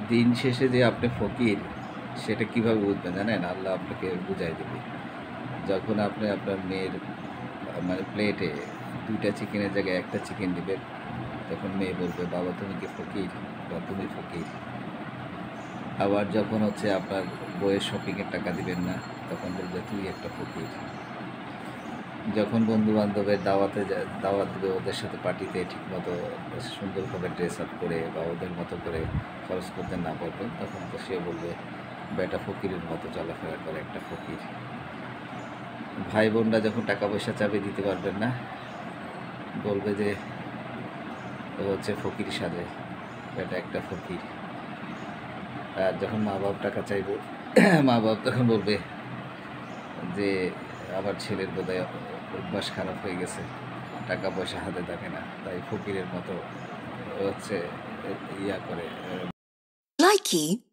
দিন শেষে যে আপনি ফকির সেটা কিভাবে বুঝবেন জানেন? আল্লাহ আপনাকে বুঝাই দেবে। যখন আপনি আপনার মেয়ের মানে প্লেটে ২ টা চিকেনের জায়গায় ১ টা চিকেন দিবেন, তখন মেয়ে বলবে, "বাবা তুমি কি ফকির? বা তুমি ফকির।" আবার যখন হচ্ছে আপনার বইয়ের শপিংয়ের টাকা দিবেন না, তখন বলবে, "তুই একটা ফকির।" যখন বন্ধু-বান্ধবের দাওয়াত দিবে ওদের সাথে পার্টিতে ঠিকমতো সুন্দরভাবে ড্রেস আপ করে বা ওদের মতো করে খরচ করতে না পারবেন, তখন তো সে বলবে, "বেটা ফকিরের মতো চলাফেরা করে একটা ফকির।" ভাই-বোনরা যখন টাকা-পয়সা চাবে দিতে পারবেন না, বলবে যে, "ও হচ্ছে ফকির সাজে, বেটা একটা ফকির।" আর যখন মা-বাপ টাকা চাইবে, মা-বাপ তখন বলবে যে, "আমার ছেলের বোধহয় অভ্যাস খারাপ হয়ে গেছে। টাকা-পয়সা হাতে থাকে না। তাই ফকিরের মতো হচ্ছে ইয়া করে Likey